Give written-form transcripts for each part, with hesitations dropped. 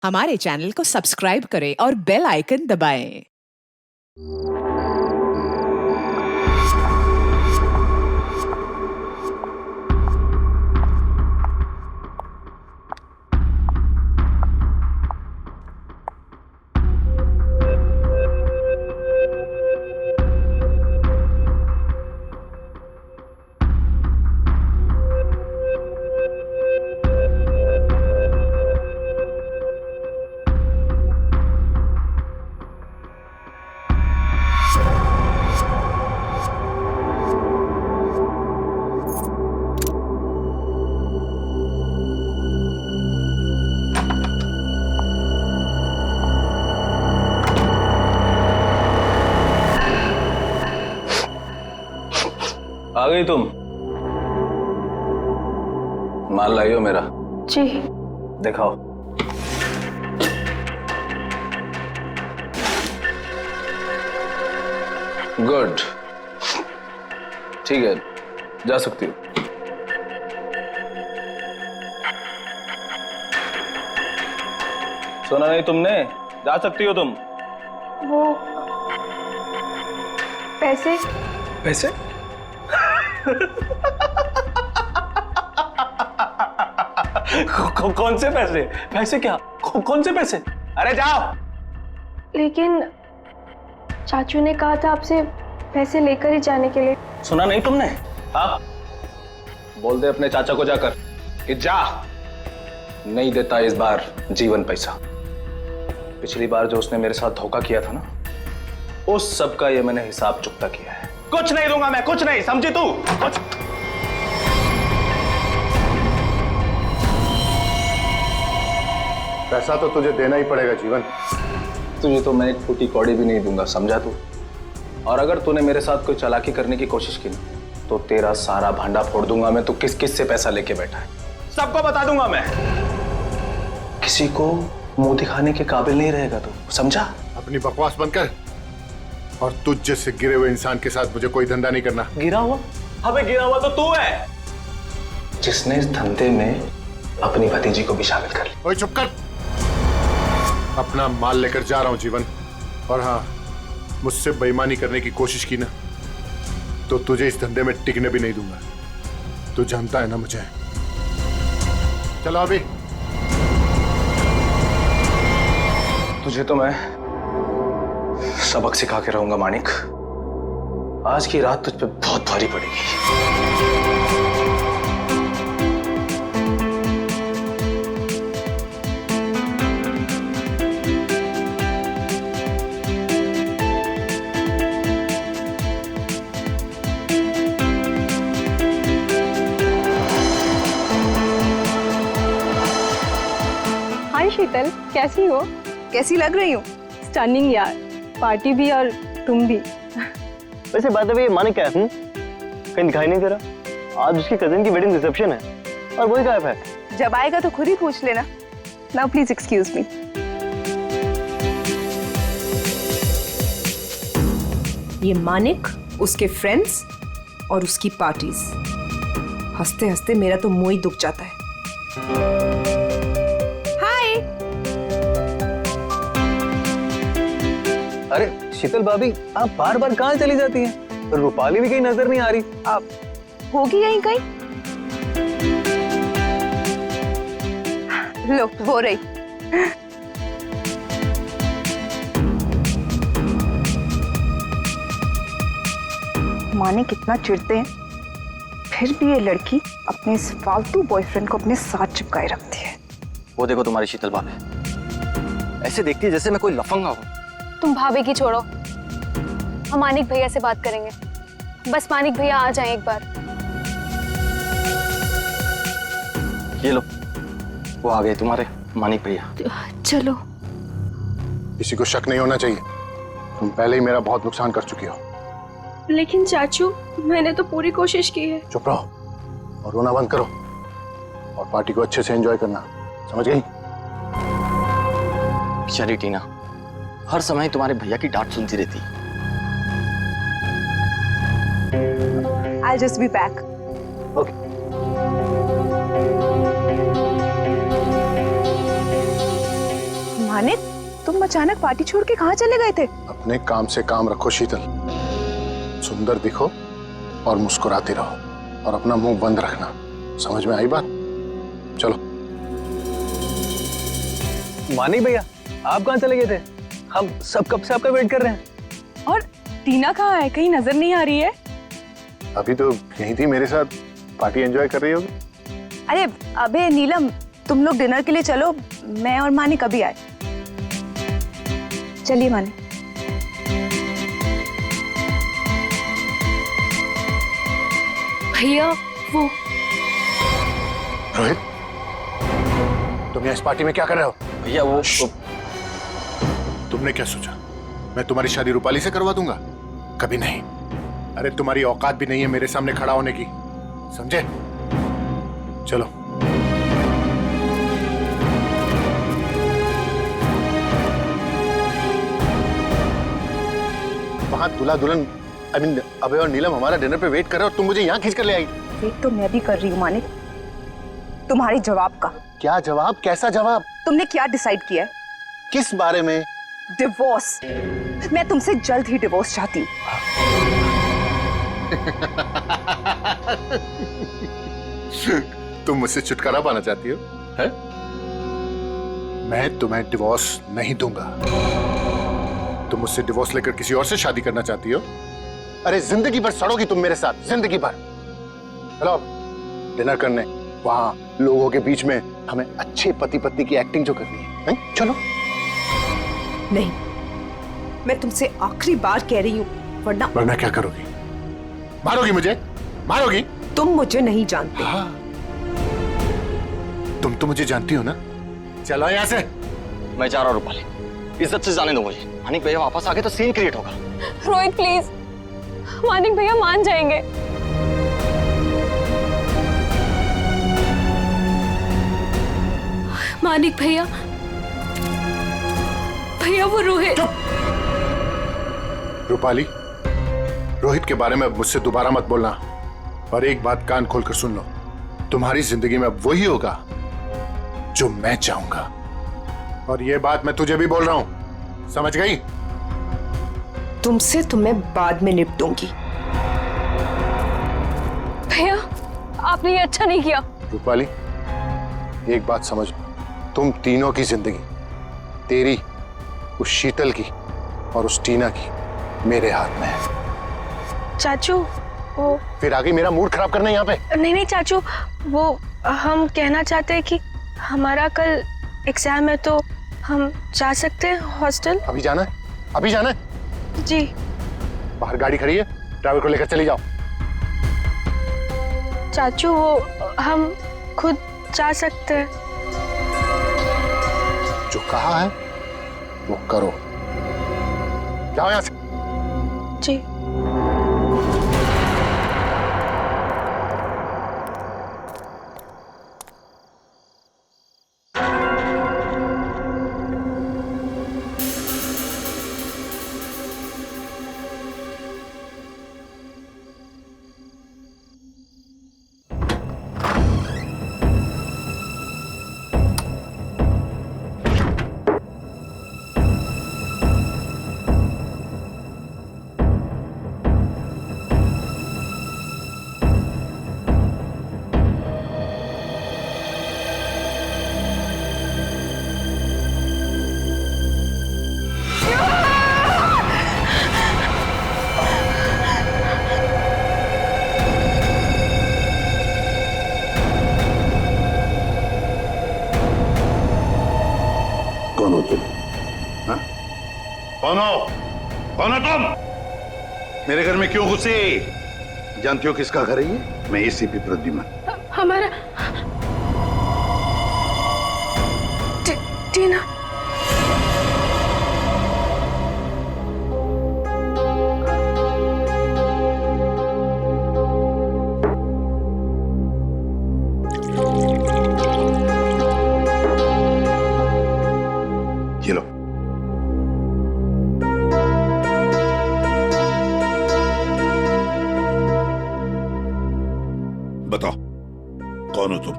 हमारे चैनल को सब्सक्राइब करें और बेल आइकन दबाएं। आ गई तुम? माल लाई हो मेरा? जी। दिखाओ। गुड, ठीक है, जा सकती हो। सुना नहीं तुमने? जा सकती हो तुम। वो पैसे पैसे? कौन से पैसे? पैसे क्या? कौन से पैसे? अरे जाओ। लेकिन चाचू ने कहा था आपसे पैसे लेकर ही जाने के लिए। सुना नहीं तुमने? हाँ, बोल दे अपने चाचा को जाकर कि जा, नहीं देता इस बार जीवन पैसा। पिछली बार जो उसने मेरे साथ धोखा किया था ना, उस सब का ये मैंने हिसाब चुकता किया है। कुछ नहीं दूंगा मैं, कुछ नहीं, समझी तू? कुछ पैसा तो तुझे देना ही पड़ेगा जीवन। तुझे तो मैं एक फूटी कौड़ी भी नहीं दूंगा, समझा तू? और अगर तूने मेरे साथ कोई चालाकी करने की कोशिश की ना, तो तेरा सारा भांडा फोड़ दूंगा मैं। तू किस किस से पैसा लेके बैठा है सबको बता दूंगा मैं। किसी को मुंह दिखाने के काबिल नहीं रहेगा तू, समझा? अपनी बकवास बंद कर और तुझ जैसे गिरे हुए इंसान के साथ मुझे कोई धंधा नहीं करना। गिरा हुआ? अबे गिरा हुआ तो तू है, जिसने इस धंधे में अपनी भतीजी को भी शामिल कर लिया। ओए चुप कर। अपना माल लेकर जा रहा हूं जीवन, और हाँ, मुझसे बेईमानी करने की कोशिश की ना, तो तुझे इस धंधे में टिकने भी नहीं दूंगा। तू जानता है ना मुझे। चलो अभी। तुझे तो मैं सबक सिखा के रहूंगा मानिक। आज की रात तुझ पे बहुत भारी पड़ेगी। हाय शीतल, कैसी हो? कैसी लग रही हूँ? स्टनिंग यार, पार्टी भी और तुम भी। वैसे बात है, ये मानिक क्या है? कहीं दिखाई नहीं दे रहा। आज उसकी कजिन की वेडिंग रिसेप्शन है और वही गायब है। जब आएगा तो खुद ही पूछ लेना। Now please excuse me. ये मानिक, उसके फ्रेंड्स और उसकी पार्टीज। हंसते हंसते मेरा तो मुंह ही दुख जाता है। हाय। अरे शीतल भाभी, आप बार बार कहाँ चली जाती हैं? रूपाली भी कहीं नजर नहीं आ रही। आप होगी यहीं कहीं? लो, वो रही। मानिक कितना चिढ़ते हैं, फिर भी ये लड़की अपने इस फालतू बॉयफ्रेंड को अपने साथ चिपकाए रखती है। वो देखो तुम्हारी शीतल भाभी, ऐसे देखती है जैसे मैं कोई लफंगा हूँ। तुम भाभी की छोड़ो, हम मानिक भैया से बात करेंगे। बस मानिक भैया आ जाएं एक बार। ये लो, वो आ गए तुम्हारे मानिक भैया। चलो। किसी को शक नहीं होना चाहिए। तुम पहले ही मेरा बहुत नुकसान कर चुकी हो। लेकिन चाचू, मैंने तो पूरी कोशिश की है। चुप रहो और रोना बंद करो और पार्टी को अच्छे से एंजॉय करना, समझ गई? बेचारी टीना हर समय तुम्हारे भैया की डांट सुनती रहती। I'll just be back. Manik, तुम अचानक पार्टी छोड़ के कहाँ चले गए थे? अपने काम से काम रखो शीतल, सुंदर दिखो और मुस्कुराते रहो और अपना मुंह बंद रखना। समझ में आई बात? चलो। मानिक भैया, आप कहाँ चले गए थे? हम सब कब से आपका वेट कर रहे हैं। और टीना कहाँ है? कहीं नजर नहीं आ रही है। अभी तो यही थी मेरे साथ, पार्टी एंजॉय कर रही होगी। अरे अबे नीलम, तुम लोग डिनर के लिए चलो, मैं और मानिक अभी आए। चलिए मानिक। भैया वो रोहित, तुम यहाँ इस पार्टी में क्या कर रहे हो? भैया वो तुमने क्या सोचा मैं तुम्हारी शादी रूपाली से करवा दूंगा? कभी नहीं। अरे तुम्हारी औकात भी नहीं है मेरे सामने खड़ा होने की, समझे? चलो। वहां दूल्हा दुल्हन अभय और नीलम हमारा डिनर पे वेट कर रहे हो और तुम मुझे यहाँ खींच कर ले आई। वेट तो मैं भी कर रही हूँ मानिक, तुम्हारे जवाब का। क्या जवाब? कैसा जवाब? तुमने क्या डिसाइड किया है? किस बारे में? डिवोर्स। मैं तुमसे जल्द ही डिवोर्स चाहती हूँ। तुम मुझसे छुटकारा पाना चाहती हो, है? मैं तुम्हें डिवोर्स नहीं दूंगा। तुम मुझसे डिवोर्स लेकर किसी और से शादी करना चाहती हो? अरे जिंदगी भर सड़ोगी तुम मेरे साथ, जिंदगी भर। चलो डिनर करने, वहां लोगों के बीच में हमें अच्छे पति पत्नी की एक्टिंग जो करनी है, हैं? चलो। नहीं, मैं तुमसे आखिरी बार कह रही हूँ, वरना क्या करोगी? मारोगी मुझे? मारोगी? तुम मुझे नहीं जानते। हाँ। तुम तो मुझे जानती हो ना। चलो यहाँ से। मैं जा रहा हूँ रूपाली, इज्जत से जाने दो मुझे। मानिक भैया वापस आ गए तो सीन क्रिएट होगा। रोहित प्लीज, मानिक भैया मान जाएंगे। मानिक भैया, भैया वो रोहित। रूपाली, रोहित के बारे में अब मुझसे दोबारा मत बोलना। और एक बात कान खोलकर सुन लो, तुम्हारी जिंदगी में अब वही होगा जो मैं चाहूंगा। और ये बात मैं तुझे भी बोल रहा हूं, समझ गई? तुमसे तो मैं बाद में निपटूंगी। भैया आपने ये अच्छा नहीं किया। रूपाली, एक बात समझ, तुम तीनों की जिंदगी, तेरी, उस शीतल की और उस टीना की, मेरे हाथ में है। चाचू वो फिर आगे मेरा मूड खराब करना यहाँ पे? नहीं चाचू, वो हम कहना चाहते हैं कि हमारा कल एग्जाम है तो हम जा सकते हैं हॉस्टल। अभी जाना है? अभी जाना है? जी। बाहर गाड़ी खड़ी है, ड्राइवर को लेकर चली जाओ। चाचू वो हम खुद जा सकते हैं। जो कहा है वो करो। जाओ यहाँ से। जी। कौन हो तुम? हाँ? कौन हो? कौन हो तुम? मेरे घर में क्यों घुसे? जानती हो किसका घर है ये? मैं एसीपी प्रद्युमन। हमारा टीना। ये लो। बताओ कौन हो तुम?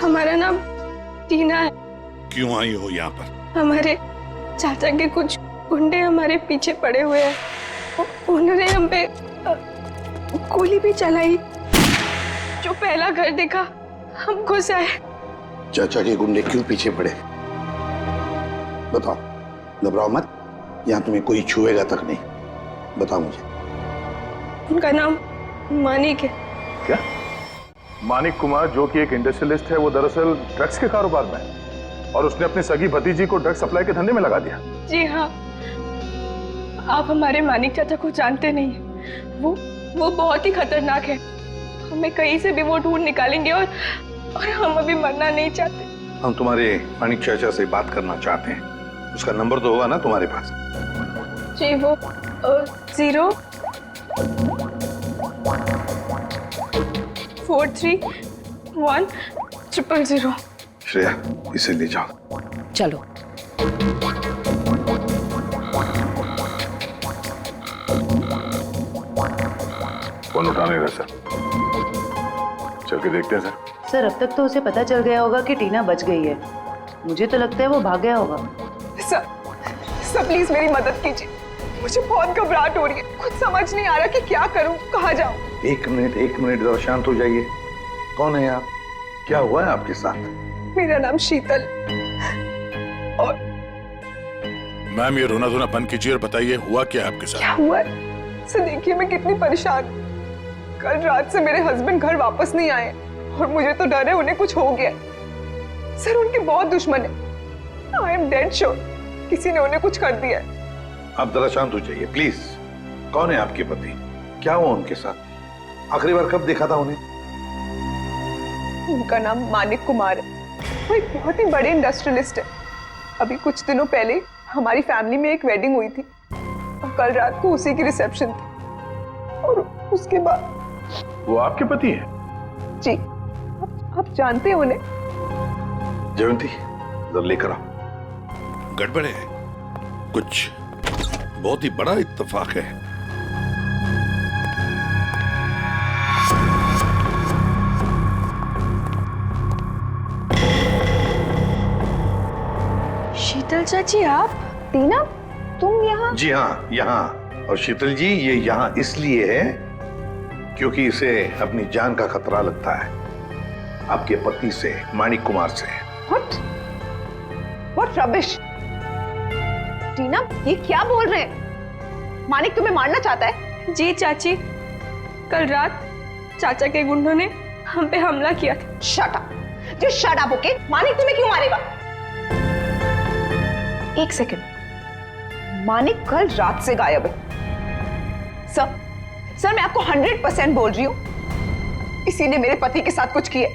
हमारा नाम टीना है। क्यों आई हो यहाँ पर? हमारे चाचा के कुछ गुंडे हमारे पीछे पड़े हुए हैं। उन्होंने हम पे गोली भी चलाई। जो पहला घर देखा हम घुस आए। चाचा के गुंडे क्यों पीछे पड़े? बताओ, घबराओ मत, यहाँ तुम्हें कोई छुएगा तक नहीं। बताओ मुझे। उनका नाम मानिक है। क्या? मानिक कुमार, जो कि एक इंडस्ट्रियलिस्ट है, वो दरअसल ड्रग्स के कारोबार में है और उसने अपनी सगी भतीजी को ड्रग्स सप्लाई के धंधे में लगा दिया। जी हाँ, आप हमारे मानिक चाचा को जानते नहीं। वो बहुत ही खतरनाक है। हमें कहीं से भी वो ढूंढ निकालेंगे और हम अभी मरना नहीं चाहते। हम तुम्हारे मानिक चाचा से बात करना चाहते हैं। उसका नंबर तो होगा ना तुम्हारे पास? जी, वो 0431000। श्रेया, इसे ले जाओ। चलो। फोन उठा नहीं रहा सर। चल के देखते हैं सर। सर, अब तक तो उसे पता चल गया होगा कि टीना बच गई है। मुझे तो लगता है वो भाग गया होगा। सर प्लीज मेरी मदद कीजिए। मुझे बहुत घबराहट हो रही है। कुछ समझ नहीं आ रहा कि क्या करूं, कहाँ जाऊं। एक मिनट जरा शांत हो जाइए। कौन है आप? क्या हुआ है आपके साथ? मेरा नाम शीतल। और मैम, ये रोना धोना बंद कीजिए और बताइए हुआ क्या आपके साथ? क्या हुआ है? सर देखिए, मैं कितनी परेशान हूं। कल रात से मेरे हस्बैंड घर वापस नहीं आए और मुझे तो डर है उन्हें कुछ हो गया। सर उनके बहुत दुश्मन है। आई एम डेड श्योर किसी ने उन्हें कुछ कर दिया है। आप जरा शांत हो जाइए प्लीज। कौन है आपके पति? क्या हुआ उनके साथ? आखिरी बार कब देखा था उन्हें? उनका नाम मानिक कुमार है। वो एक बहुत ही बड़े इंडस्ट्रियलिस्ट है। अभी कुछ दिनों पहले हमारी फैमिली में एक वेडिंग हुई थी और कल रात को उसी की रिसेप्शन थी। और उसके बाद वो आपके पति है? जी, आप जानते हैं उन्हें? जयंती, जरा लेकर आओ। गड़बड़ है, कुछ बहुत ही बड़ा इत्तेफाक है। शीतल चाची, आप? टीना, तुम यहाँ? जी हाँ, यहाँ। और शीतल जी, ये यहाँ इसलिए है क्योंकि इसे अपनी जान का खतरा लगता है आपके पति से, मानिक कुमार से। What rubbish! टीना, ये क्या बोल रहे हैं? मानिक तुम्हें मारना चाहता है? जी चाची, कल रात चाचा के गुंडों ने हम पे हमला किया था। Shut up! Just shut up, okay? Manik तुम्हें क्यों मारेगा? एक सेकंड, मानिक कल रात से गायब है। सर मैं आपको 100% बोल रही हूँ, इसी ने मेरे पति के साथ कुछ किया।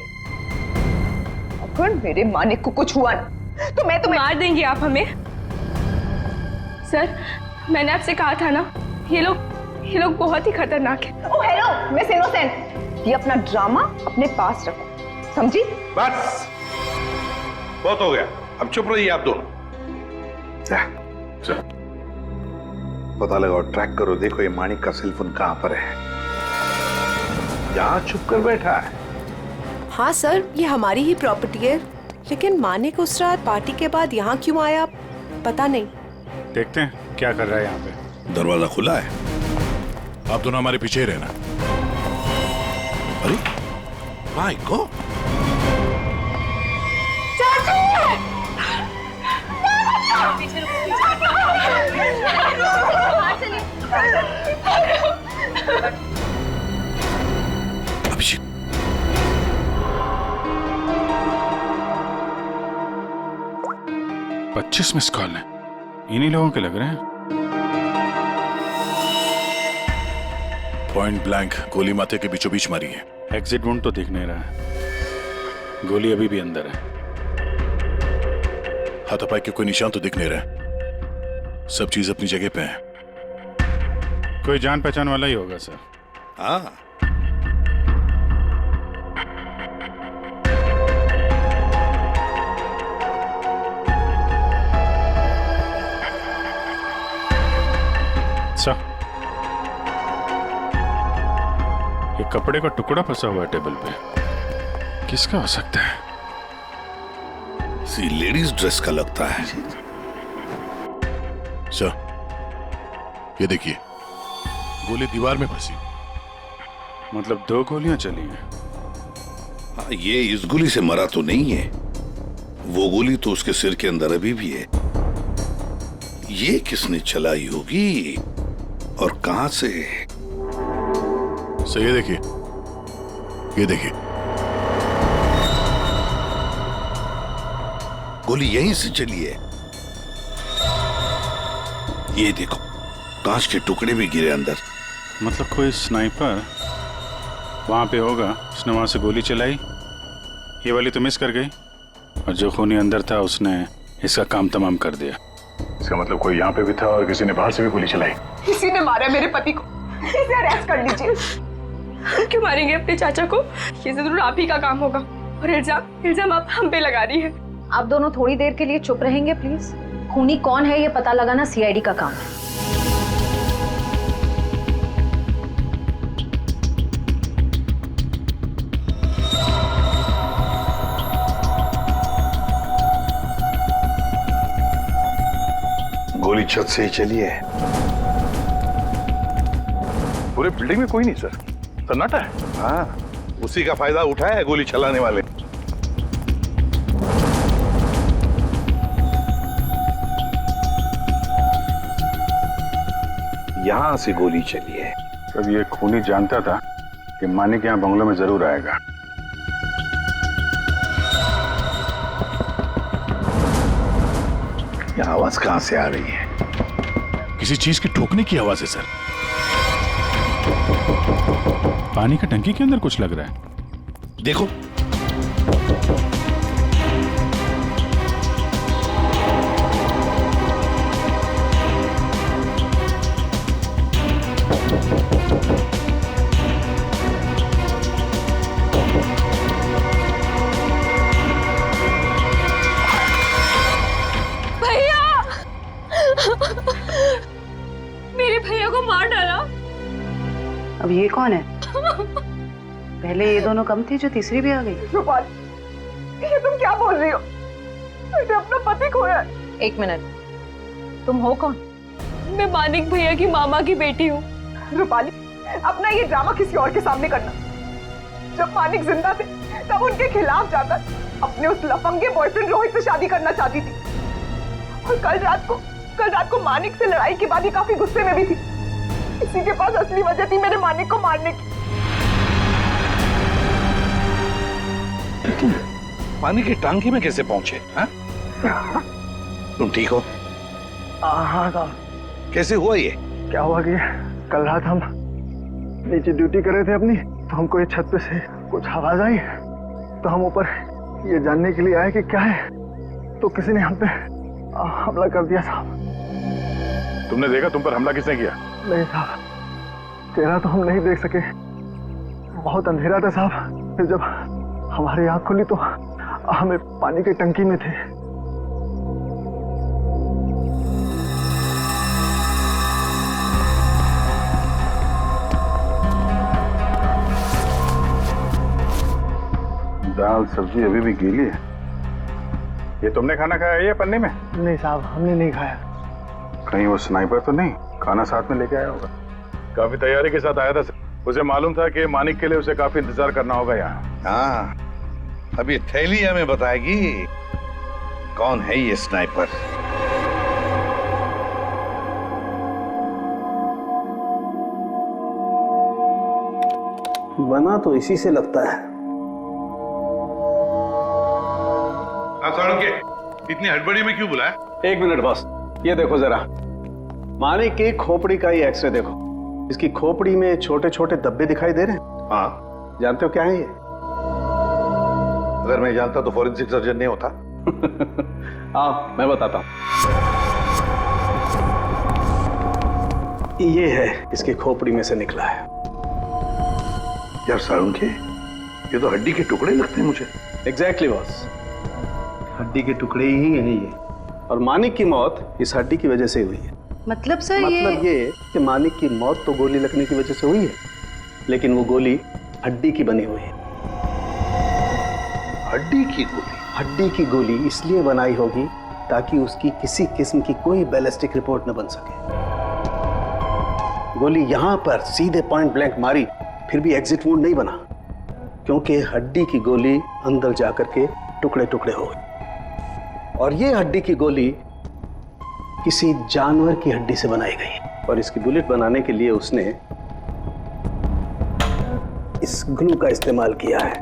अगर मेरे मानिक को कुछ हुआ ना तो मैं तुम्हें मार देंगे आप हमें। सर, मैंने आपसे कहा था ना, ये लोग बहुत ही खतरनाक है। ओह हेलो मिस इनोसेंट, ये अपना ड्रामा अपने पास रखो, समझी? बस बहुत हो गया, अब चुप रहिए आप दोनों। पता लगाओ, ट्रैक करो, देखो ये मानिक का सेल फोन कहां पर है। यहाँ छुप कर बैठा है। हाँ सर, ये हमारी ही प्रॉपर्टी है, लेकिन मानिक उस रात पार्टी के बाद यहाँ क्यों आया पता नहीं। देखते हैं क्या कर रहा है यहाँ पे। दरवाजा खुला है, आप दोनों हमारे पीछे ही रहना। अरे my God, Abhishek, $25 miss call है, इन्हीं लोगों के लग रहे हैं। पॉइंट ब्लैंक गोली माथे के बीचों बीच मारी है। एग्जिट वुंड तो दिख नहीं रहा है, गोली अभी भी अंदर है। हाथापाई के कोई निशान तो दिख नहीं रहे, सब चीज अपनी जगह पे है। कोई जान पहचान वाला ही होगा सर। हाँ, सर, ये कपड़े का टुकड़ा फंसा हुआ है टेबल पे, किसका हो सकता है? सी लेडीज ड्रेस का लगता है। सर, ये देखिए, गोली दीवार में फंसी। मतलब 2 गोलियां चली हैं। हाँ, ये इस गोली से मरा तो नहीं है, वो गोली तो उसके सिर के अंदर अभी भी है। ये किसने चलाई होगी और कहां से? सर, ये देखिए, ये देखिए, गोली यहीं से चली है। ये देखो, कांच के टुकड़े भी गिरे अंदर। मतलब कोई स्नाइपर वहां पे होगा, उसने वहां से गोली चलाई। ये वाली तो मिस कर गई, और जो खूनी अंदर था उसने इसका काम तमाम कर दिया। इसका मतलब कोई यहाँ पे भी था और किसी ने बाहर से भी गोली चलाई। किसी ने मारा मेरे पति को, इसे अरेस्ट कर लीजिए। क्यों मारेंगे अपने चाचा को? ये जरूर आप ही का काम होगा। और इल्जाम आप हम पे लगा रही है। आप दोनों थोड़ी देर के लिए चुप रहेंगे प्लीज। खूनी कौन है ये पता लगाना सीआईडी का काम है। गोली छत से ही चली है। पूरे बिल्डिंग में कोई नहीं सर, सन्नाटा है। हाँ, उसी का फायदा उठाया है गोली चलाने वाले। यहां से गोली चली है। तब ये खूनी जानता था कि मानिक यहाँ बंगलों में जरूर आएगा। ये आवाज कहां से आ रही है? किसी चीज के ठोकने की आवाज है सर। पानी का टंकी के अंदर कुछ लग रहा है। देखो, मेरे भैया को मार डाला। अब ये कौन है? पहले ये दोनों कम थी जो तीसरी भी आ गई। रूपाली, ये तुम क्या बोल रही हो? मैंने अपना पति खोया। एक मिनट, तुम हो कौन? मैं मानिक भैया की मामा की बेटी हूँ। रूपाली, अपना ये ड्रामा किसी और के सामने करना। जब मानिक जिंदा थे तब उनके खिलाफ जाकर अपने उस लफंगे बॉयफ्रेंड रोहित से शादी करना चाहती थी। और कल रात को मानिक से लड़ाई के बाद ही काफी गुस्से में भी थी। इसी के पास असली वजह थी मेरे मानिक को मारने की। तुम पानी की टांकी में कैसे पहुंचे? हाँ? तुम ठीक हो? हाँ साहब। कैसे हुआ ये? क्या हुआ कि कल रात हम नीचे ड्यूटी कर रहे थे अपनी, तो हमको ये छत पे से कुछ आवाज आई, तो हम ऊपर ये जानने के लिए आए कि क्या है, तो किसी ने हम पे हमला कर दिया साहब। तुमने देखा तुम पर हमला किसने किया? नहीं साहब, चेहरा तो हम नहीं देख सके, बहुत अंधेरा था साहब। फिर जब हमारी आंख खुली तो हमें पानी की टंकी में थे। दाल सब्जी अभी भी गीली है। ये तुमने खाना खाया है या पन्नी में? नहीं साहब, हमने नहीं खाया। कहीं वो स्नाइपर तो नहीं खाना साथ में लेके आया होगा? काफी तैयारी के साथ आया था। उसे मालूम था कि मानिक के लिए उसे काफी इंतजार करना होगा यहाँ। हाँ, अभी थैली हमें बताएगी कौन है ये स्नाइपर। बना तो इसी से लगता है। इतनी हड़बड़ी में क्यों बुलाया? एक मिनट बॉस, ये देखो जरा, मानिक की खोपड़ी का ही एक्सरे देखो। इसकी खोपड़ी में छोटे छोटे धब्बे दिखाई दे रहे हैं। हाँ, जानते हो क्या है ये? अगर मैं जानता तो फॉरेंसिक सर्जन नहीं होता। हाँ, मैं बताता हूँ। ये है इसकी खोपड़ी में से निकला है। यार साळुंखे, ये तो हड्डी के टुकड़े लगते हैं मुझे। एग्जैक्टली बॉस, हड्डी के टुकड़े ही हैं ये। और मानिक की मौत इस हड्डी की वजह से हुई है। मतलब सर मतलब ये कि मानिक की मौत तो गोली लगने की वजह से हुई है, लेकिन वो गोली हड्डी की बनी हुई है। हड्डी की गोली? हड्डी की गोली इसलिए बनाई होगी ताकि उसकी किसी किस्म की कोई बैलिस्टिक रिपोर्ट न बन सके। गोली यहां पर सीधे पॉइंट ब्लैंक मारी, फिर भी एग्जिट वुंड नहीं बना, क्योंकि हड्डी की गोली अंदर जाकर के टुकड़े टुकड़े हो गई। और ये हड्डी की गोली किसी जानवर की हड्डी से बनाई गई, और इसकी बुलेट बनाने के लिए उसने इस ग्लू का इस्तेमाल किया है,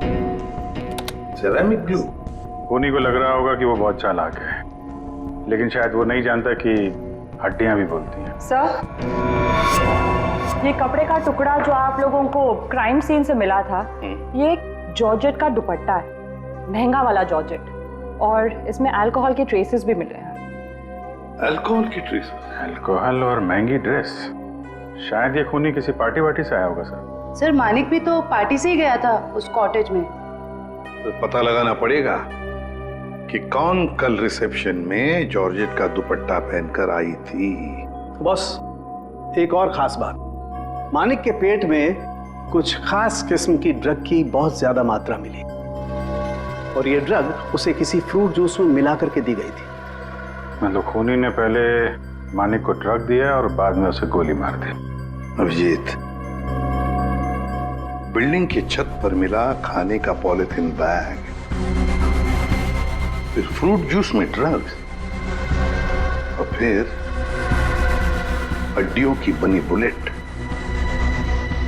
सेरेमिक ग्लू। खूनी को लग रहा होगा कि वो बहुत चालाक है, लेकिन शायद वो नहीं जानता कि हड्डियां भी बोलती हैं। सर, ये कपड़े का टुकड़ा जो आप लोगों को क्राइम सीन से मिला था, ये एक जॉर्जेट का दुपट्टा है, महंगा वाला जॉर्जेट, और इसमें अल्कोहल के ट्रेसेस भी मिले हैं। अल्कोहल की ट्रेसेस? अल्कोहल और महंगी ड्रेस, शायद ये खूनी किसी पार्टी वार्टी से आया होगा सर। सर, मानिक भी तो पार्टी से ही गया था उस कॉटेज में। तो पता लगाना पड़ेगा कि कौन कल रिसेप्शन में जॉर्जेट का दुपट्टा पहनकर आई थी। बस एक और खास बात, मानिक के पेट में कुछ खास किस्म की ड्रग की बहुत ज्यादा मात्रा मिली, और ये ड्रग उसे किसी फ्रूट जूस में मिला करके दी गई थी। मतलब खूनी ने पहले मानिक को ड्रग दिया और बाद में उसे गोली मार दी। अभिजीत, बिल्डिंग की छत पर मिला खाने का पॉलिथीन बैग, फिर फ्रूट जूस में ड्रग्स, और फिर हड्डियों की बनी बुलेट।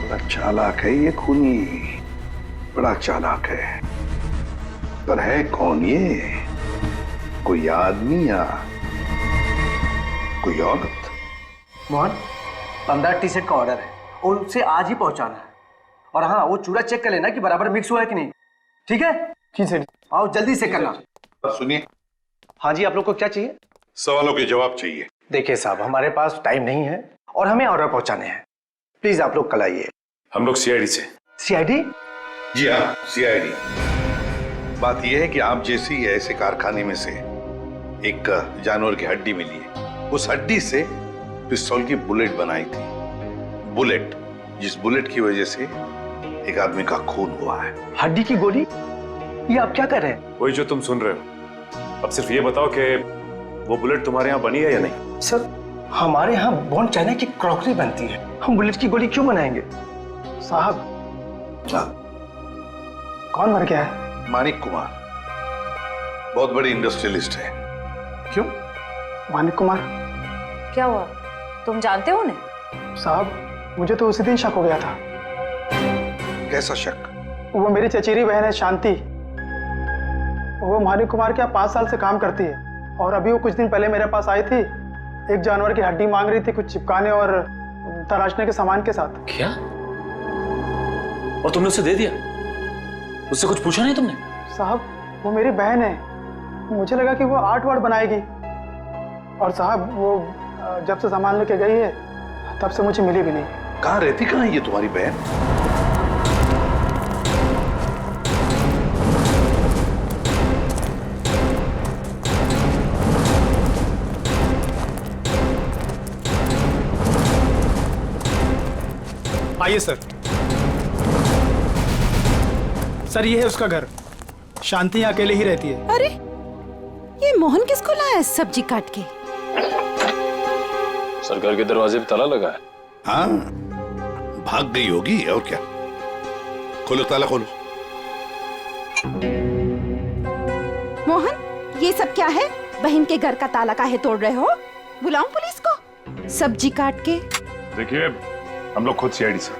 बड़ा चालाक है ये खूनी, बड़ा चालाक है। पर है कौन ये? कोई आदमी या कोई औरत? मोहन, 15 टी-शर्ट का ऑर्डर है और उसे आज ही पहुंचाना है। और हाँ, वो चूड़ा चेक कर लेना कि बराबर मिक्स हुआ है कि नहीं। ठीक है? जी सर। आओ जल्दी से करना। सुनिए। हाँ जी, आप लोग को क्या चाहिए? सवालों के जवाब चाहिए। देखिए साहब, हमारे पास टाइम नहीं है और हमें ऑर्डर पहुंचाने हैं। प्लीज आप लोग कल आइए। हम लोग सीआईडी से। सीआईडी? जी हाँ, सीआईडी। बात यह है कि आप जैसी ऐसे कारखाने में से एक जानवर की हड्डी मिली है, उस हड्डी से पिस्तौल की बुलेट बनाई थी। बुलेट, जिस बुलेट की वजह से एक आदमी का खून हुआ है। हड्डी की गोली? ये आप क्या कर रहे हैं? वही जो तुम सुन रहे हो। अब सिर्फ ये बताओ कि वो बुलेट तुम्हारे यहाँ बनी है या नहीं? सर, हमारे यहाँ बॉन चाइना की क्रॉकरी बनती है, हम बुलेट की गोली क्यों बनाएंगे? साहब, कौन मर गया है? मानिक कुमार, बहुत बड़ी इंडस्ट्रियलिस्ट है। क्यों? मानिक कुमार? क्या हुआ, तुम जानते हो उन्हें? साहब, मुझे तो उसी दिन शक हो गया था। कैसा शक? वो मेरी चचेरी बहन है शांति, वो मानिक कुमार के यहाँ 5 साल से काम करती है, और अभी वो कुछ दिन पहले मेरे पास आई थी, एक जानवर की हड्डी मांग रही थी कुछ चिपकाने और तराशने के सामान के साथ। क्या? और तुमने उसे दे दिया? उससे कुछ पूछा नहीं तुमने? साहब, वो मेरी बहन है, मुझे लगा कि वो आर्ट वार्ट बनाएगी, और साहब वो जब से सामान लेके गई है तब से मुझे मिली भी नहीं। कहाँ रहती, कहाँ है ये तुम्हारी बहन? आइए सर। सर, ये है उसका घर। शांति अकेले ही रहती है। अरे, ये मोहन किसको लाया है सब्जी काट के? सर, घर के दरवाजे पे ताला लगा है। हाँ, भाग गई होगी और क्या। खोलो, ताला खोलो। मोहन, ये सब क्या है? बहन के घर का ताला काहे तोड़ रहे हो? बुलाऊं पुलिस को? सब्जी काट के। देखिए, हम लोग खुद सीआईडी से,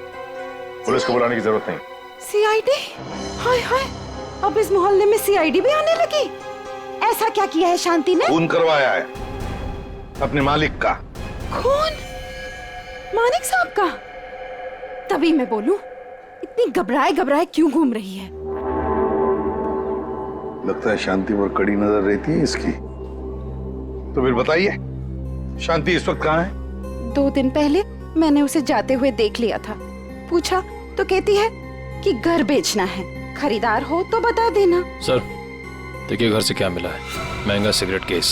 पुलिस को बुलाने की जरूरत नहीं। सीआईडी? हाय हाय, अब इस मोहल्ले में सीआईडी भी आने लगी। ऐसा क्या किया है शांति ने? खून करवाया है अपने मालिक का। खून? मानिक साहब का? तभी मैं बोलूं, इतनी घबराए घबराए क्यों घूम रही है? लगता है शांति पर कड़ी नजर रहती है इसकी। तो फिर बताइए, शांति इस वक्त कहाँ है? 2 दिन पहले मैंने उसे जाते हुए देख लिया था। पूछा तो कहती है कि घर बेचना है, खरीदार हो तो बता देना। सर, देखिए घर से क्या मिला है। महंगा सिगरेट केस।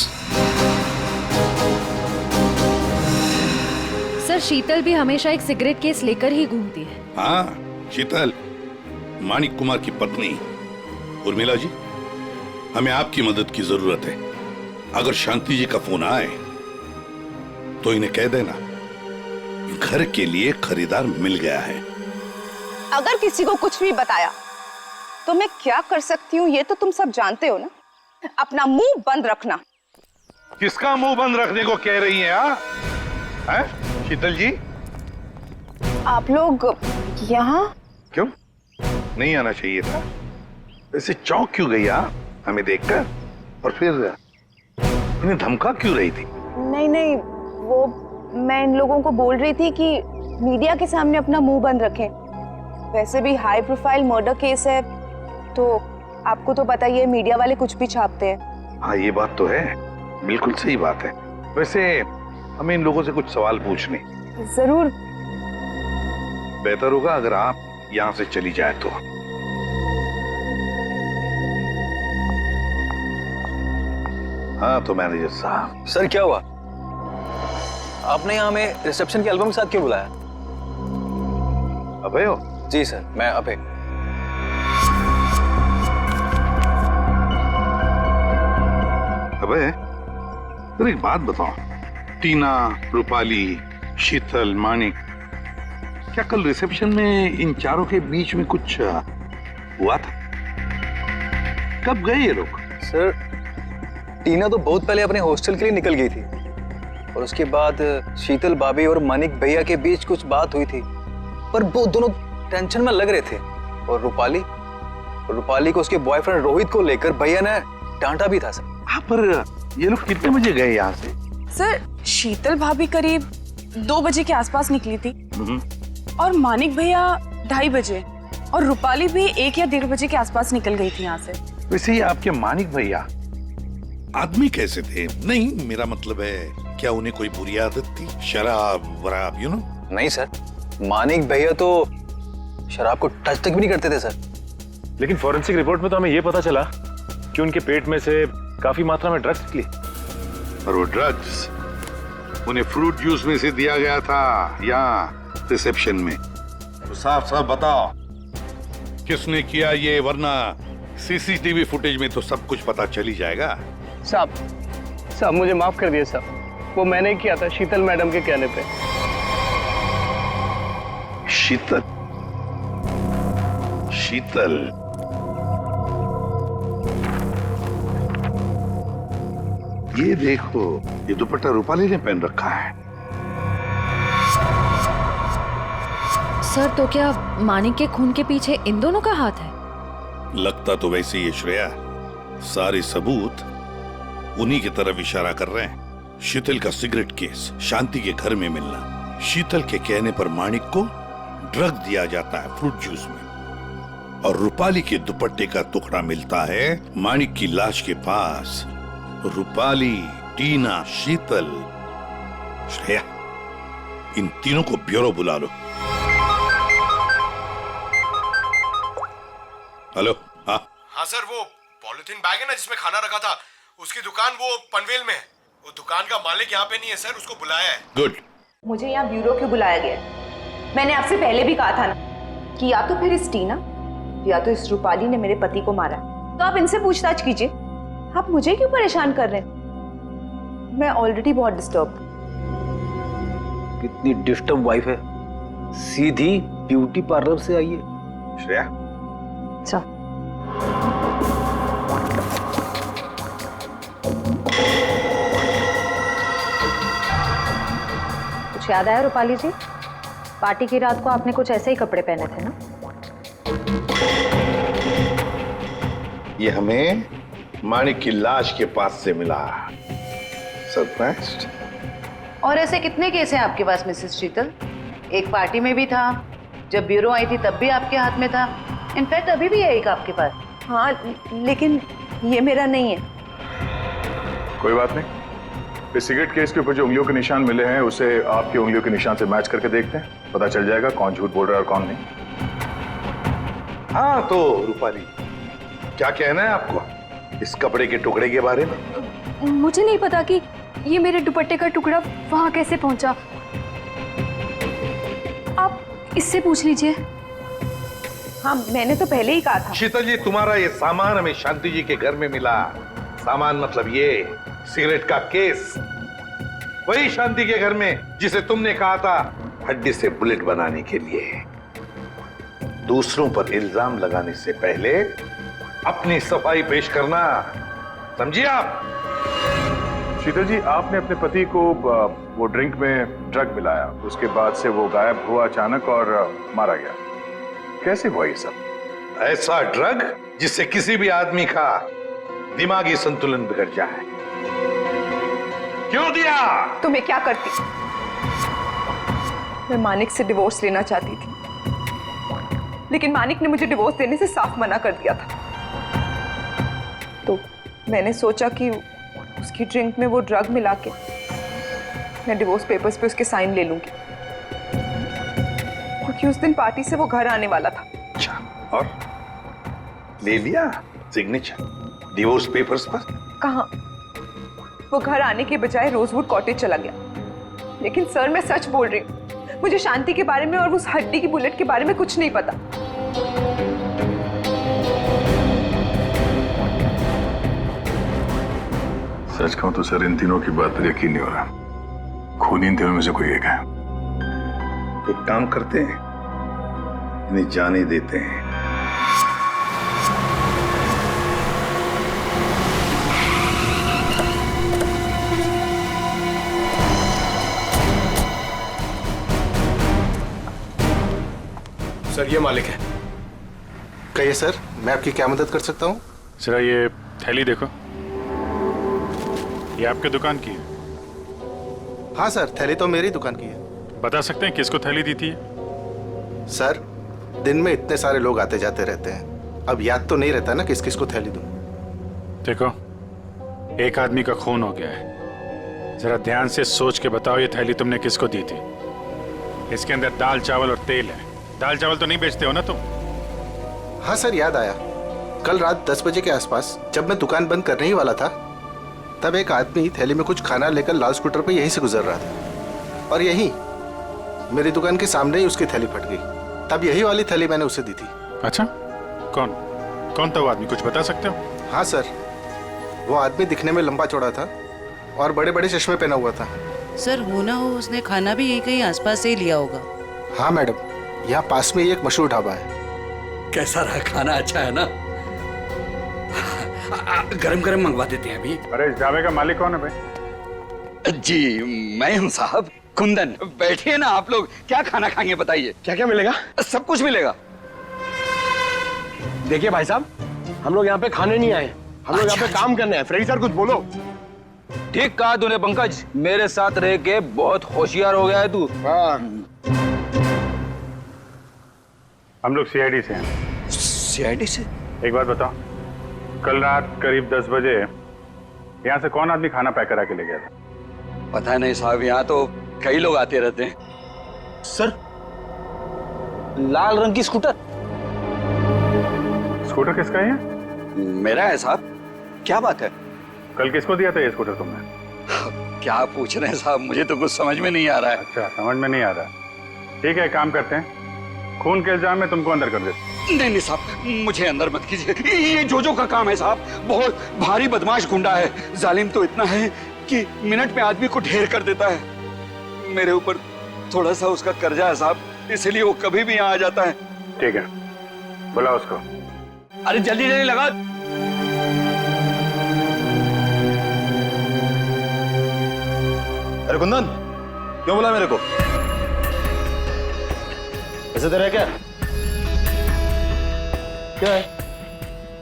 सर, शीतल भी हमेशा एक सिगरेट केस लेकर ही घूमती है। हाँ, शीतल, मानिक कुमार की पत्नी। उर्मिला जी, हमें आपकी मदद की जरूरत है। अगर शांति जी का फोन आए तो इन्हें कह देना घर के लिए खरीदार मिल गया है। अगर किसी को कुछ भी बताया तो मैं क्या कर सकती हूँ ये तो तुम सब जानते हो ना। अपना मुंह बंद रखना। किसका मुंह बंद रखने को कह रही हैं? हैं? शीतल जी, आप लोग यहाँ क्यों नहीं आना चाहिए था? ऐसे चौंक क्यों गई आप हमें देखकर? और फिर इन्हें धमका क्यों रही थी? नहीं, वो मैं इन लोगों को बोल रही थी कि मीडिया के सामने अपना मुंह बंद रखें। वैसे भी हाई प्रोफाइल मर्डर केस है तो आपको तो पता ही है मीडिया वाले कुछ भी छापते हैं। हाँ, ये बात तो है, बिल्कुल सही बात है। वैसे हमें इन लोगों से कुछ सवाल पूछने। जरूर। बेहतर होगा अगर आप यहाँ से चली जाए तो। हाँ तो मैनेजर साहब। सर क्या हुआ? आपने यहाँ हमें रिसेप्शन के एल्बम के साथ क्यों बुलाया? अभय हो? जी सर, मैं अभय। अबे फिर एक बात बताओ, टीना, रूपाली, शीतल, मानिक, क्या कल रिसेप्शन में इन चारों के बीच में कुछ हुआ था? कब गए ये लोग? सर टीना तो बहुत पहले अपने हॉस्टल के लिए निकल गई थी और उसके बाद शीतल भाभी और मानिक भैया के बीच कुछ बात हुई थी, पर वो दोनों टेंशन में लग रहे थे। और रूपाली को उसके बॉयफ्रेंड रोहित को लेकर भैया ने डांटा भी था सर। हाँ, पर ये लोग कितने बजे गए यहाँ से? सर शीतल भाभी करीब 2 बजे के आसपास निकली थी और मानिक भैया 2:30 बजे और रूपाली भी 1 या 1:30 बजे के आसपास निकल गई थी यहाँ से। वैसे ही आपके मानिक भैया आदमी कैसे थे? नहीं, मेरा मतलब है क्या उन्हें कोई बुरी आदत थी? शराब वराब, यू नो? नहीं सर, मानिक भैया तो शराब को टच तक भी नहीं करते थे सर। लेकिन फॉरेंसिक रिपोर्ट में तो हमें यह पता चला कि उनके पेट में से काफी मात्रा में ड्रग्स निकली। और वो ड्रग्स उन्हें फ्रूट जूस में से दिया गया था यहाँ रिसेप्शन में। तो साफ साफ बताओ किसने किया ये, वरना सीसीटीवी फुटेज में तो सब कुछ पता चल ही जाएगा। साहब मुझे माफ कर दिए साहब, वो मैंने किया था शीतल मैडम के कहने पे। शीतल? ये देखो, ये दुपट्टा रूपाली ने पहन रखा है। सर तो क्या मानिक के खून के पीछे इन दोनों का हाथ है? लगता तो वैसे ही श्रेया, सारे सबूत उन्हीं की तरफ इशारा कर रहे हैं। शीतल का सिगरेट केस, शांति के घर में मिलना, शीतल के कहने पर मानिक को ड्रग दिया जाता है फ्रूट जूस में, और रूपाली के दुपट्टे का टुकड़ा मिलता है मानिक की लाश के पास। रूपाली, टीना, शीतल, श्रेया, इन तीनों को ब्यूरो बुला लो। हेलो। हाँ सर, वो पॉलिथीन बैग है ना जिसमें खाना रखा था, उसकी दुकान वो पनवेल में है। वो दुकान का मालिक यहाँ पे नहीं है सर, उसको बुलाया है। गुड। मुझे यहाँ ब्यूरो क्यों बुलाया गया? मैंने आपसे पहले भी कहा था ना कि या तो फिर इस टीना या तो इस रूपाली ने मेरे पति को मारा, तो आप इनसे पूछताछ कीजिए। आप मुझे क्यों परेशान कर रहे हैं? मैं ऑलरेडी बहुत डिस्टर्ब। कितनी डिस्टर्ब वाइफ है, सीधी ब्यूटी पार्लर से आई है। श्रेया, अच्छा कुछ याद आया रूपाली जी? पार्टी की रात को आपने कुछ ऐसे ही कपड़े पहने थे ना? ये हमें मानिक की लाश के पास से मिला। सरप्राइज्ड। और ऐसे कितने केस हैं आपके पास मिसेस शीतल? एक पार्टी में भी था, जब ब्यूरो आई थी तब भी आपके हाथ में था, इनफैक्ट अभी भी है एक आपके पास। हाँ, लेकिन ये मेरा नहीं है। कोई बात नहीं, इस सिगरेट केस के ऊपर जो उंगलियों के निशान मिले हैं उसे आपकी उंगलियों के निशान से मैच करके देखते हैं, पता चल जाएगा कौन झूठ बोल रहा है और कौन नहीं। हाँ तो रूपाली, क्या कहना है आपको इस कपड़े के टुकड़े के बारे में? मुझे नहीं पता कि ये मेरे दुपट्टे का टुकड़ा वहां कैसे पहुंचा। आप इससे पूछ लीजिए। हाँ, मैंने तो पहले ही कहा था। शीतल जी, तुम्हारा ये सामान हमें शांति जी के घर में मिला। सामान मतलब ये सिगरेट का केस, वही शांति के घर में जिसे तुमने कहा था हड्डी से बुलेट बनाने के लिए। दूसरों पर इल्जाम लगाने से पहले अपनी सफाई पेश करना, समझिए आप? शीतल जी, आपने अपने पति को वो ड्रिंक में ड्रग मिलाया, उसके बाद से वो गायब हुआ अचानक और मारा गया। कैसे हुआ ये सब? ऐसा ड्रग जिससे किसी भी आदमी का दिमागी संतुलन बिगड़ जाए। क्यों दिया? तो मैं क्या करती? मैं मानिक से डिवोर्स लेना चाहती थी, लेकिन मानिक ने मुझे डिवोर्स देने से साफ मना कर दिया था। तो मैंने सोचा कि उसकी ड्रिंक में वो ड्रग मिला के मैं डिवोर्स पेपर्स पे उसके साइन ले लूंगी, क्योंकि उस दिन पार्टी से वो घर आने वाला था। अच्छा, और ले लिया सिग्नेचर डिवोर्स पेपर्स पर? कहाँ, वो घर आने के बजाय रोजवुड कॉटेज चला गया। लेकिन सर, मैं सच बोल रही हूँ, मुझे शांति के बारे में और उस हड्डी की बुलेट के बारे में कुछ नहीं पता। सच कहूं तो सर, इन तीनों की बात पर यकीन नहीं हो रहा। खून इन तीनों में से कोई एक है। एक काम करते हैं, इन्हें जाने देते हैं। सर, ये मालिक है। कहिए सर, मैं आपकी क्या मदद कर सकता हूँ? जरा ये थैली देखो, ये आपके दुकान की है? हाँ सर, थैली तो मेरी दुकान की है। बता सकते हैं किसको थैली दी थी? सर, दिन में इतने सारे लोग आते जाते रहते हैं, अब याद तो नहीं रहता ना किस किस को थैली दूं। देखो, एक आदमी का खून हो गया है, जरा ध्यान से सोच के बताओ ये थैली तुमने किसको दी थी? इसके अंदर दाल चावल और तेल है। दाल चावल तो नहीं बेचते हो ना तुम? हाँ सर, याद आया। कल रात 10 बजे के आसपास जब मैं दुकान बंद करने ही वाला था, तब एक आदमी थैली में कुछ खाना लेकर लाल स्कूटर पे यहीं से गुजर रहा था, और यहीं मेरी दुकान के सामने ही उसकी थैली फट गई। तब यही वाली थैली मैंने उसे दी थी। अच्छा, कौन कौन था वो आदमी, कुछ बता सकते हो? हाँ सर, वो आदमी दिखने में लंबा चौड़ा था और बड़े बड़े चश्मे पहना हुआ था। सर, हो ना हो उसने खाना भी यहीं कहीं आसपास से ही लिया होगा। हाँ मैडम, यहाँ पास में ही एक मशहूर ढाबा है। कैसा रहा खाना? अच्छा है ना? गरम गरम मंगवा देते हैं अभी। अरे, इस ढाबे का मालिक कौन है भाई? जी, मैं हूँ साहब, कुंदन। बैठिए ना आप लोग, क्या खाना खाएंगे बताइए? क्या क्या मिलेगा? सब कुछ मिलेगा। देखिए भाई साहब, हम लोग यहाँ पे खाने नहीं आए, हम लोग यहाँ पे काम करने आए। फ्रेडी सर, कुछ बोलो। ठीक कहा तूने पंकज, मेरे साथ रह के बहुत होशियार हो गया है तू। हम लोग सीआईडी से हैं। सीआईडी से? एक बात बताओ, कल रात करीब 10 बजे यहाँ से कौन आदमी खाना पैक करा के ले गया था? पता नहीं साहब, यहाँ तो कई लोग आते रहते हैं। सर, लाल रंग की स्कूटर। स्कूटर किसका है? मेरा है साहब। क्या बात है? कल किसको दिया था ये स्कूटर तुमने? क्या पूछ रहे हैं साहब, मुझे तो कुछ समझ में नहीं आ रहा है। अच्छा, समझ में नहीं आ रहा। ठीक है, काम करते हैं, खून के इल्जाम में तुमको अंदर कर देते। नहीं साहब, मुझे अंदर मत कीजिए। ये जोजो का काम है साहब, बहुत भारी बदमाश गुंडा है। जालिम तो इतना है कि मिनट में आदमी को ढेर कर देता है। मेरे ऊपर थोड़ा सा उसका कर्जा है साहब, इसलिए वो कभी भी यहाँ आ जाता है। ठीक है, बुलाओ उसको। अरे जल्दी जल्दी लगा। अरे कुंदन, क्यों बुला मेरे को? ऐसे तेरा क्या क्या है?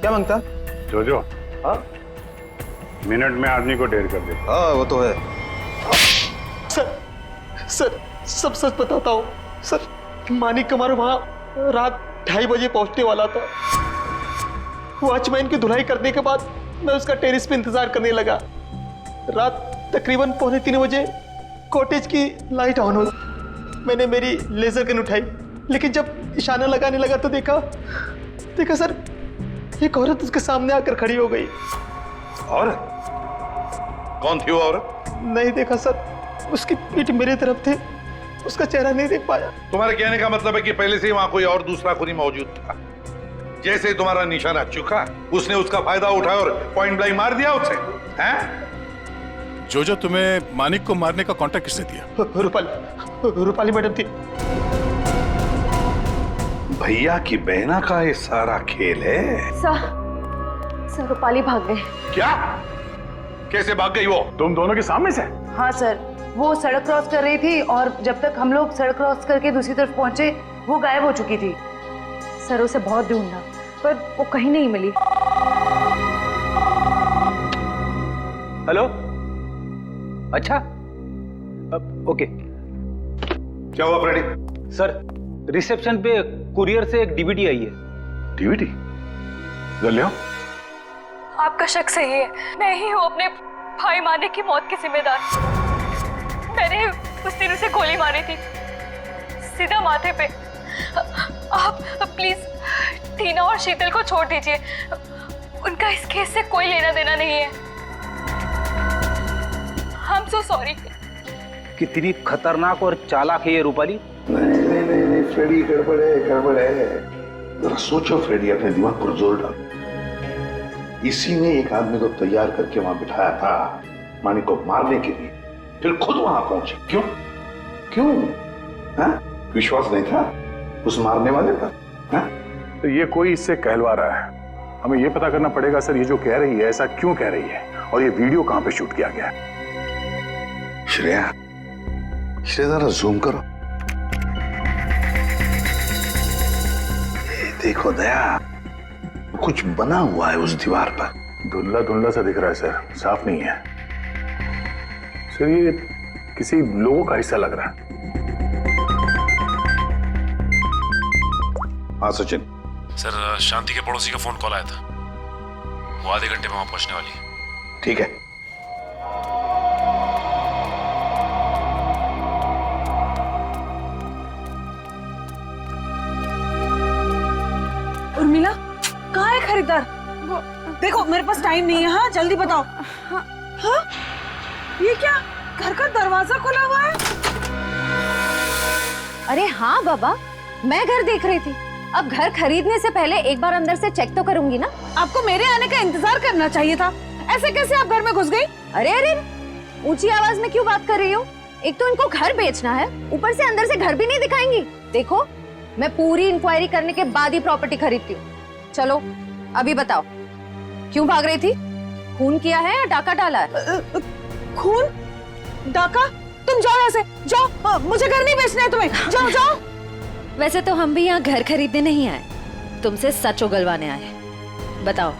क्या मांगता? जोजो। हाँ, मिनट में आदमी को ढेर कर दे। हाँ वो तो है। सर, सर सब सच बताता हूँ सर। मानिक कुमार वहाँ रात 2:30 बजे पहुंचने वाला था। वॉचमैन की धुलाई करने के बाद मैं उसका टेरिस पे इंतजार करने लगा। रात तकरीबन 2:45 बजे कॉटेज की लाइट ऑन हुई। मैंने मेरी लेजर गन उठाई, लेकिन जब इशारा लगाने लगा तो देखा सर, एक औरत उसके सामने आकर खड़ी हो गई। औरत? कौन थी वो औरत? नहीं देखा सर, उसकी पीठ मेरे तरफ थे, उसका चेहरा नहीं देख पाया। तुम्हारे कहने का मतलब है कि पहले से ही वहां कोई और दूसरा खूनी मौजूद था? जैसे ही तुम्हारा निशाना चुका उसने उसका फायदा उठाया और पॉइंट ब्लैंक मार दिया उसे, हैं? जोजो, तुम्हें मानिक को मारने का कॉन्ट्रैक्ट किसने दिया? रूपाली मैडम थी। भैया की बहना का ये सारा खेल है। सर रूपाली भाग गए। क्या? कैसे भाग गई वो? तुम दोनों के सामने से? हाँ सर, वो सड़क क्रॉस कर रही थी और जब तक हम लोग सड़क क्रॉस करके दूसरी तरफ पहुंचे वो गायब हो चुकी थी। सर उसे बहुत ढूंढा पर वो कहीं नहीं मिली। हेलो, अच्छा, ओके। क्या हुआ फ्रेडी? सर, रिसेप्शन पे कुरियर से एक डीवीडी आई है। डीवीडी? ले आओ। आपका शक सही है, मैं ही हूँ अपने भाई मानिक की मौत की जिम्मेदार। मैंने उस दिन उसे गोली मारी थी, सीधा माथे पे। आप प्लीज टीना और शीतल को छोड़ दीजिए, उनका इस केस से कोई लेना देना नहीं है। I'm so sorry। कितनी खतरनाक और चालाक है ये रूपाली। नहीं फ्रेडी, गड़बड़ है। जरा सोचो फ्रेडी, अपने दिमाग पर जोर डालो। इसी ने एक आदमी को तैयार करके वहां बिठाया था मानिक को मारने के लिए, फिर खुद वहां पहुंचे। क्यों? हाँ? विश्वास नहीं था उस मारने वाले पर? हाँ? तो ये कोई इससे कहलवा रहा है। हमें ये पता करना पड़ेगा सर, ये जो कह रही है ऐसा क्यों कह रही है, और ये वीडियो कहां पे शूट किया गया है। श्रेया जरा जूम करो। देखो दया, कुछ बना हुआ है उस दीवार पर। धुंधला सा दिख रहा है सर, साफ नहीं है सर। ये किसी लोगों का हिस्सा लग रहा है। हाँ सचिन। सर, शांति के पड़ोसी का फोन कॉल आया था, वो आधे घंटे में वहां पहुंचने वाली है। ठीक है। उर्मिला, कहाँ है खरीदार? देखो मेरे पास टाइम नहीं है। हाँ जल्दी बताओ। हाँ? ये क्या, घर का दरवाजा खुला हुआ है? अरे हाँ बाबा, मैं घर देख रही थी। अब घर खरीदने से पहले एक बार अंदर से चेक तो करूंगी ना। आपको मेरे आने का इंतजार करना चाहिए था। ऐसे कैसे आप घर में घुस गई? अरे ऊंची आवाज में क्यों बात कर रही हो? एक तो इनको घर बेचना है, ऊपर से अंदर से घर भी नहीं दिखाएंगी। देखो, मैं पूरी इंक्वायरी करने के बाद ही प्रॉपर्टी खरीदती हूँ। चलो अभी बताओ, क्यों भाग रही थी? खून किया है या डाका डाला है? खून? डाका? तुम जाओ यहाँ से, जाओ। मुझे घर नहीं बेचना है तुम्हें। जाओ। वैसे तो हम भी यहाँ घर खरीदने नहीं आए, तुमसे सच उगलवाने आए। बताओ,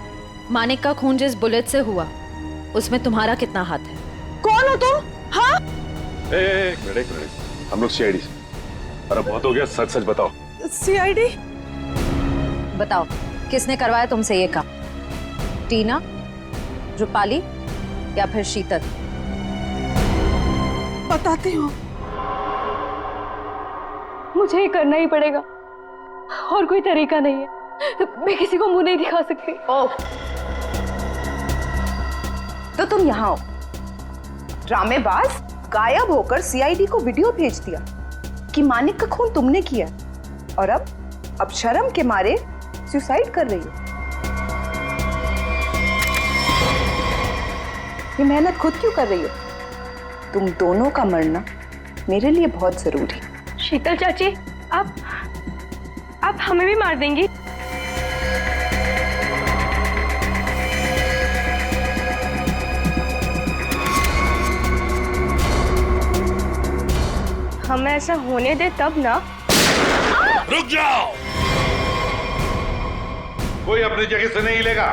मानिक का खून जिस बुलेट से हुआ उसमें तुम्हारा कितना हाथ है? कौन हो तुम? हाँ? एक मिनट, हम लोग सीआईडी से। अरे बहुत हो गया, सच बताओ। सीआईडी? बताओ, किसने करवाया तुमसे ये काम? टीना, रूपाली या फिर शीतल? बताती हूँ। मुझे ये करना ही पड़ेगा, और कोई तरीका नहीं है। मैं किसी को मुंह नहीं दिखा सकती। तो तुम यहाँ हो, ड्रामेबाज, गायब होकर सीआईडी को वीडियो भेज दिया कि मानिक का खून तुमने किया, और अब शर्म के मारे सुसाइड कर रही हो। ये मेहनत खुद क्यों कर रही हो? तुम दोनों का मरना मेरे लिए बहुत जरूरी है। शीतल चाची, आप हमें भी मार देंगी? हमें ऐसा होने दे तब ना। रुक जाओ, कोई अपनी जगह से नहीं हिलेगा।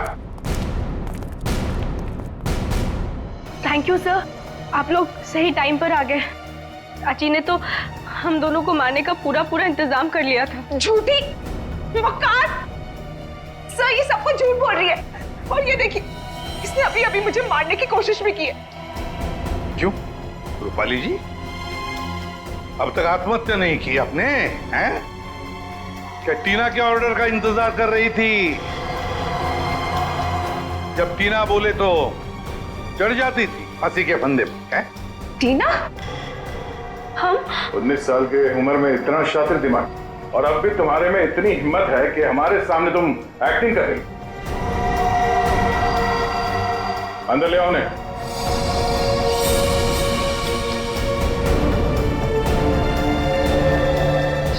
थैंक यू सर, आप लोग सही टाइम पर आ गए। चाची ने तो हम दोनों को मारने का पूरा इंतजाम कर लिया था। झूठी मक्कार! सर ये सब कुछ झूठ बोल रही है, और ये देखिए इसने अभी मुझे मारने की कोशिश भी की है। क्यों रूपाली जी, अब तक आत्महत्या नहीं की आपने? हैं? क्या टीना के ऑर्डर का इंतजार कर रही थी? जब टीना बोले तो चढ़ जाती थी फांसी के फंदे पे। टीना? हम 19 साल के उम्र में इतना शातिर दिमाग, और अब भी तुम्हारे में इतनी हिम्मत है कि हमारे सामने तुम एक्टिंग कर रही। अंदर ले आओ उन्हें।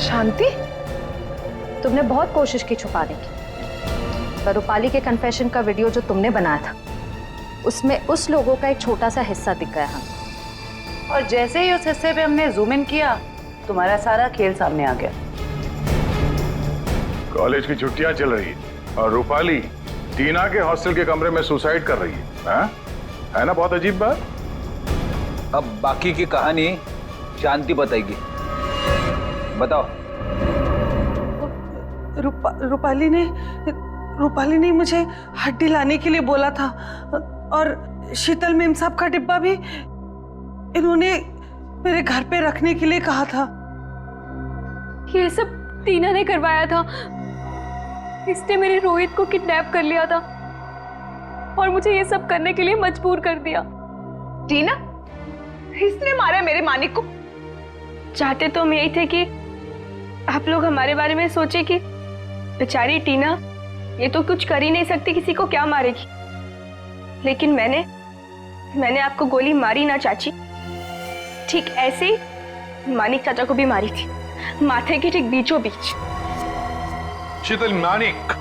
शांति, तुमने बहुत कोशिश की छुपाने की, पर रूपाली के कन्फेशन का वीडियो जो तुमने बनाया था उसमें उस लोगों का एक छोटा सा हिस्सा दिख गया हमें। और जैसे ही उस हिस्से पे हमने जूम इन किया, तुम्हारा सारा खेल सामने आ गया। कॉलेज की छुट्टियां चल रही है और रूपाली टीना के हॉस्टल के कमरे में सुसाइड कर रही है ना? बहुत अजीब बात। अब बाकी की कहानी शांति बताएगी। बताओ। रूपाली ने मुझे हड्डी लाने के लिए बोला था और शीतल मेम साहब का डिब्बा भी इन्होंने मेरे घर पे रखने के लिए कहा था। ये सब टीना ने करवाया था। इसने मेरे रोहित को किडनैप कर लिया था और मुझे ये सब करने के लिए मजबूर कर दिया। टीना, इसने मारा मेरे मानिक को? चाहते तो हम यही थे कि आप लोग हमारे बारे में सोचे कि बेचारी टीना ये तो कुछ कर ही नहीं सकती, किसी को क्या मारेगी। लेकिन मैंने आपको गोली मारी ना चाची। ठीक ऐसे ही मानिक चाचा को भी मारी थी, माथे के ठीक बीचों बीच। शीतल, मानिक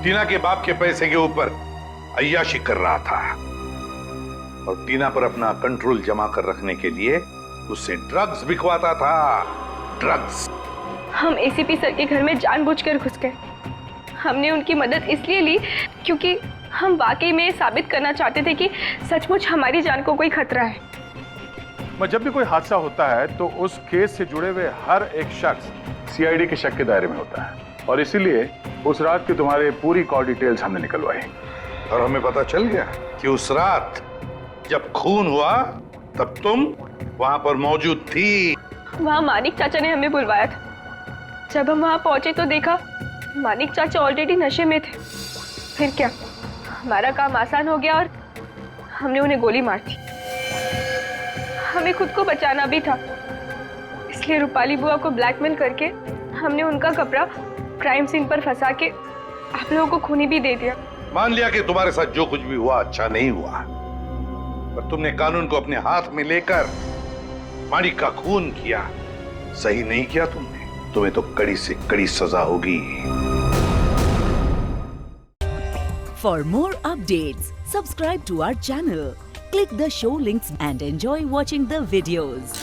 टीना के बाप के पैसे के ऊपर अय्याशी कर रहा था और टीना पर अपना कंट्रोल जमा कर रखने के लिए उससे ड्रग्स बिकवाता था। ड्रग्स। हम एसीपी सर के घर में जानबूझकर घुस गए। हमने उनकी मदद इसलिए ली क्योंकि हम वाकई में साबित करना चाहते थे कि सचमुच हमारी जान को कोई खतरा है। जब भी कोई हादसा होता है तो उस केस से जुड़े हुए हर एक शख्स सीआईडी के शक के दायरे में होता है और इसीलिए उस रात की तुम्हारी पूरी कॉल डिटेल्स हमने निकलवाई और हमें पता चल गया कि उस रात जब खून हुआ तब तुम वहां पर मौजूद थी। वहां मानिक चाचा ने हमें बुलवाया था। जब हम वहां पहुंचे तो देखा मानिक चाचा ऑलरेडी नशे में थे। फिर क्या, हमारा काम आसान हो गया और हमने उन्हें गोली मार दी। हमें खुद को बचाना भी था, इसलिए रूपाली बुआ को ब्लैकमेल करके हमने उनका कपड़ा क्राइम सीन पर फंसा के आप लोगों को खूनी भी दे दिया। मान लिया कि तुम्हारे साथ जो कुछ भी हुआ अच्छा नहीं हुआ, पर तुमने कानून को अपने हाथ में लेकर मानिक का खून किया। सही नहीं किया तुमने। तुम्हें तो कड़ी से कड़ी सजा होगी। For more updates, subscribe to our channel, click the show links and enjoy watching the videos.